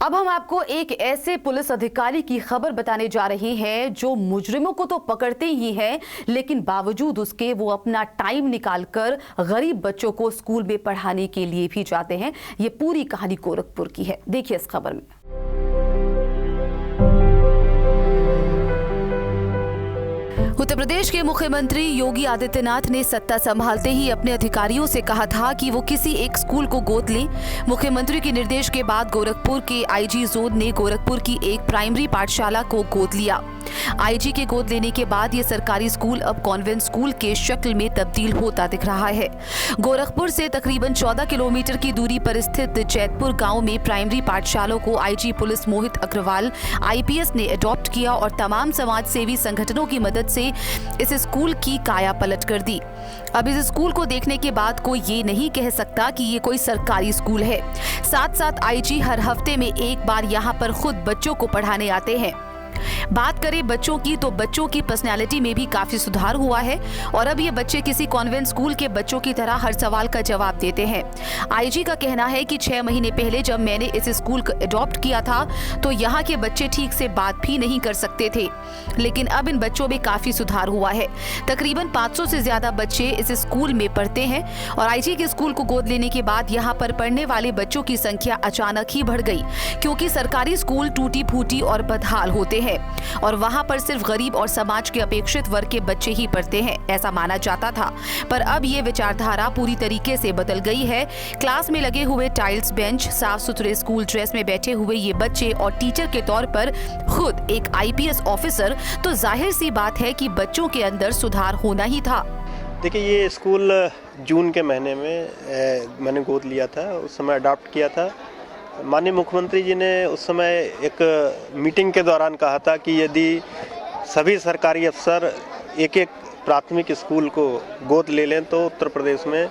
अब हम आपको एक ऐसे पुलिस अधिकारी की खबर बताने जा रहे हैं जो मुजरिमों को तो पकड़ते ही हैं, लेकिन बावजूद उसके वो अपना टाइम निकालकर गरीब बच्चों को स्कूल में पढ़ाने के लिए भी जाते हैं। ये पूरी कहानी गोरखपुर की है, देखिए इस खबर में। उत्तर प्रदेश के मुख्यमंत्री योगी आदित्यनाथ ने सत्ता संभालते ही अपने अधिकारियों से कहा था कि वो किसी एक स्कूल को गोद लें। मुख्यमंत्री के निर्देश के बाद गोरखपुर के आईजी जोन ने गोरखपुर की एक प्राइमरी पाठशाला को गोद लिया। आईजी के गोद लेने के बाद ये सरकारी स्कूल अब कॉन्वेंट स्कूल के शक्ल में तब्दील होता दिख रहा है। गोरखपुर से तकरीबन 14 किलोमीटर की दूरी पर स्थित जैतपुर गांव में प्राइमरी पाठशालों को IG police Mohit Agarwal IPS ने अडॉप्ट किया और तमाम समाज सेवी संगठनों की मदद से इस स्कूल की काया पलट कर दी। अब इस स्कूल को देखने के बाद कोई ये नहीं कह सकता कि ये कोई सरकारी स्कूल है। साथ साथ आईजी हर हफ्ते में एक बार यहाँ पर खुद बच्चों को पढ़ाने आते हैं। बात करें बच्चों की तो बच्चों की पर्सनैलिटी में भी काफी सुधार हुआ है और अब ये बच्चे किसी कॉन्वेंट स्कूल के बच्चों की तरह हर सवाल का जवाब देते हैं। आईजी का कहना है कि 6 महीने पहले जब मैंने इस स्कूल को अडॉप्ट किया था तो यहाँ के बच्चे ठीक से बात भी नहीं कर सकते थे, लेकिन अब इन बच्चों में काफी सुधार हुआ है। तकरीबन 500 से ज्यादा बच्चे इस स्कूल में पढ़ते हैं और आईजी के स्कूल को गोद लेने के बाद यहाँ पर पढ़ने वाले बच्चों की संख्या अचानक ही बढ़ गई, क्योंकि सरकारी स्कूल टूटी फूटी और बदहाल होते हैं और वहां पर सिर्फ गरीब और समाज के अपेक्षित वर्ग के बच्चे ही पढ़ते हैं, ऐसा माना जाता था। पर अब ये विचारधारा पूरी तरीके से बदल गई है। क्लास में लगे हुए टाइल्स बेंच, साफ सुथरे स्कूल ड्रेस में बैठे हुए ये बच्चे और टीचर के तौर पर खुद एक आईपीएस ऑफिसर, तो जाहिर सी बात है कि बच्चों के अंदर सुधार होना ही था। देखिए, ये स्कूल जून के महीने में मैंने गोद लिया था, उस समय अडॉप्ट किया था। माननीय मुख्यमंत्री जी ने उस समय एक मीटिंग के दौरान कहा था कि यदि सभी सरकारी अफसर एक एक प्राथमिक स्कूल को गोद ले लें तो उत्तर प्रदेश में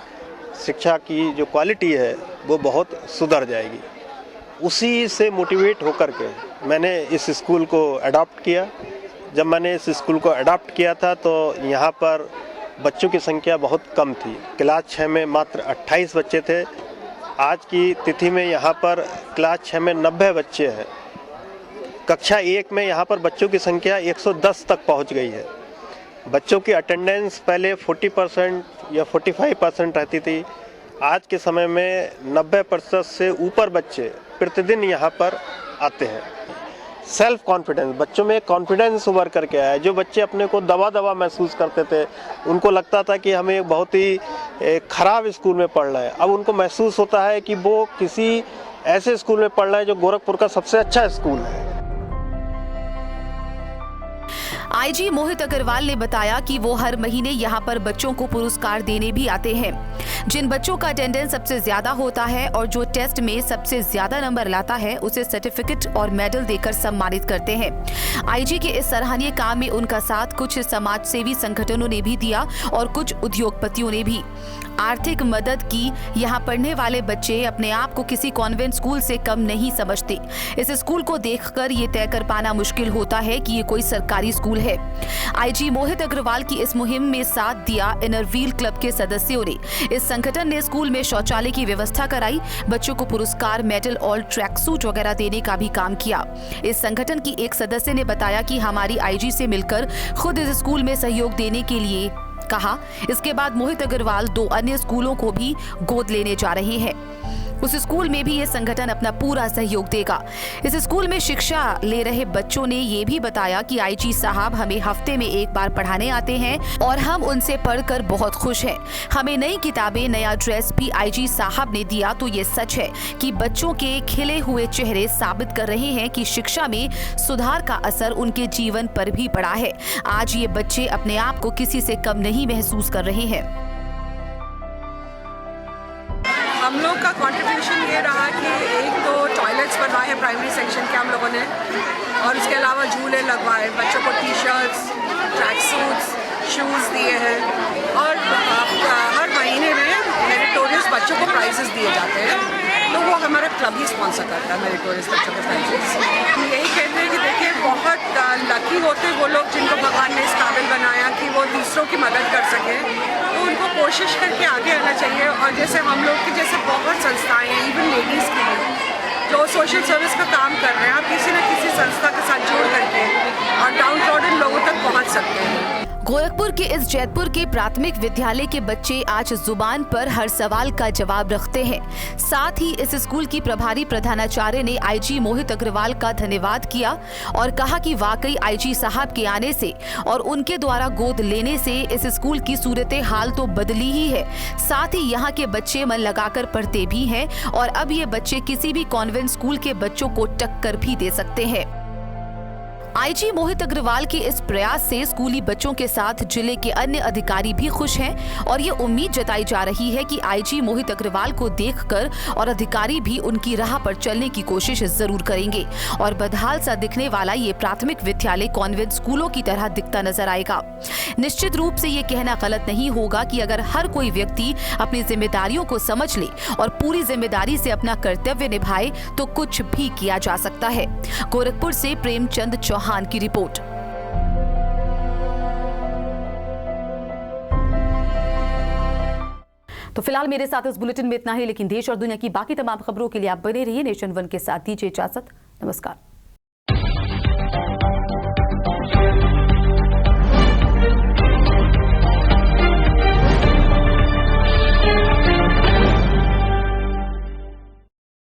शिक्षा की जो क्वालिटी है वो बहुत सुधर जाएगी। उसी से मोटिवेट होकर के मैंने इस स्कूल को अडॉप्ट किया। जब मैंने इस स्कूल को अडॉप्ट किया था तो यहाँ पर बच्चों की संख्या बहुत कम थी। क्लास 6 में मात्र 28 बच्चे थे। आज की तिथि में यहाँ पर क्लास 6 में 90 बच्चे हैं। कक्षा 1 में यहाँ पर बच्चों की संख्या 110 तक पहुँच गई है। बच्चों की अटेंडेंस पहले 40% या 45% रहती थी। आज के समय में 90% से ऊपर बच्चे प्रतिदिन यहाँ पर आते हैं। सेल्फ कॉन्फिडेंस, बच्चों में कॉन्फिडेंस उभर करके आया है। जो बच्चे अपने को दबा महसूस करते थे, उनको लगता था कि हमें एक बहुत ही खराब स्कूल में पढ़ना है, अब उनको महसूस होता है कि वो किसी ऐसे स्कूल में पढ़ना है जो गोरखपुर का सबसे अच्छा स्कूल है। आईजी मोहित अग्रवाल ने बताया कि वो हर महीने यहाँ पर बच्चों को पुरस्कार देने भी आते हैं। जिन बच्चों का अटेंडेंस सबसे ज्यादा होता है और जो टेस्ट में सबसे ज्यादा नंबर लाता है उसे सर्टिफिकेट और मेडल देकर सम्मानित करते हैं। आईजी के इस सराहनीय काम में उनका साथ कुछ समाज सेवी संगठनों ने भी दिया और कुछ उद्योगपतियों ने भी आर्थिक मदद की। यहाँ पढ़ने वाले बच्चे अपने आप को किसी कॉन्वेंट स्कूल से कम नहीं समझते। इस स्कूल को देखकर ये तय कर पाना मुश्किल होता है कि ये कोई सरकारी स्कूल है। आईजी मोहित अग्रवाल की इस मुहिम में साथ दिया इनर व्हील क्लब के सदस्यों ने। इस संगठन ने स्कूल में शौचालय की व्यवस्था कराई, बच्चों को पुरस्कार, मेडल और ट्रैक सूट वगैरह देने का भी काम किया। इस संगठन की एक सदस्य ने बताया कि हमारी आईजी से मिलकर खुद इस स्कूल में सहयोग देने के लिए कहा। इसके बाद मोहित अग्रवाल 2 अन्य स्कूलों को भी गोद लेने जा रहे हैं। उस स्कूल में भी ये संगठन अपना पूरा सहयोग देगा। इस स्कूल में शिक्षा ले रहे बच्चों ने ये भी बताया कि आईजी साहब हमें हफ्ते में एक बार पढ़ाने आते हैं और हम उनसे पढ़कर बहुत खुश हैं। हमें नई किताबें, नया ड्रेस भी आईजी साहब ने दिया। तो ये सच है कि बच्चों के खिले हुए चेहरे साबित कर रहे हैं कि शिक्षा में सुधार का असर उनके जीवन पर भी पड़ा है। आज ये बच्चे अपने आप को किसी से कम नहीं महसूस कर रहे हैं। हम लोग का कंट्रीब्यूशन ये रहा कि एक तो टॉयलेट्स बनवाए हैं प्राइमरी सेक्शन के हम लोगों ने, और उसके अलावा झूले लगवाए, बच्चों को T shirts, track suits, shoes दिए हैं और हर महीने में मेरिटोरियस बच्चों को प्राइजेस दिए जाते हैं। तो वो हमारा क्लब ही स्पॉन्सर करता है मेरिटोरियस बच्चों को प्राइजेस। हम यही कहते हैं कि देखिए, बहुत लकी होते वो लोग जिनको भगवान ने इस काबिल बनाया कि वो दूसरों की मदद कर सकें, तो उनको कोशिश करके आगे आना चाहिए। और जैसे हम लोग की जैसे बहुत संस्थाएं हैं, इवन लेडीज़ की भी, जो सोशल सर्विस का काम कर रहे हैं, आप किसी न किसी संस्था के साथ जुड़ करके और डाउन ट्रॉडन लोगों तक पहुंच सकते हैं। गोरखपुर के इस जैतपुर के प्राथमिक विद्यालय के बच्चे आज जुबान पर हर सवाल का जवाब रखते हैं। साथ ही इस स्कूल की प्रभारी प्रधानाचार्य ने आईजी मोहित अग्रवाल का धन्यवाद किया और कहा कि वाकई आईजी साहब के आने से और उनके द्वारा गोद लेने से इस स्कूल की सूरत हाल तो बदली ही है, साथ ही यहाँ के बच्चे मन लगाकर पढ़ते भी हैं और अब ये बच्चे किसी भी कॉन्वेंट स्कूल के बच्चों को टक्कर भी दे सकते हैं। आईजी मोहित अग्रवाल के इस प्रयास से स्कूली बच्चों के साथ जिले के अन्य अधिकारी भी खुश हैं और ये उम्मीद जताई जा रही है कि आईजी मोहित अग्रवाल को देखकर और अधिकारी भी उनकी राह पर चलने की कोशिश जरूर करेंगे और बदहाल सा दिखने वाला ये प्राथमिक विद्यालय कॉन्वेंट स्कूलों की तरह दिखता नजर आएगा। निश्चित रूप से ये कहना गलत नहीं होगा कि अगर हर कोई व्यक्ति अपनी जिम्मेदारियों को समझ ले और पूरी जिम्मेदारी से अपना कर्तव्य निभाए तो कुछ भी किया जा सकता है। गोरखपुर से प्रेमचंद चौहान की रिपोर्ट। तो फिलहाल मेरे साथ इस बुलेटिन में इतना ही, लेकिन देश और दुनिया की बाकी तमाम खबरों के लिए आप बने रहिए नेशन वन के साथ। दीजिए इजाजत, नमस्कार।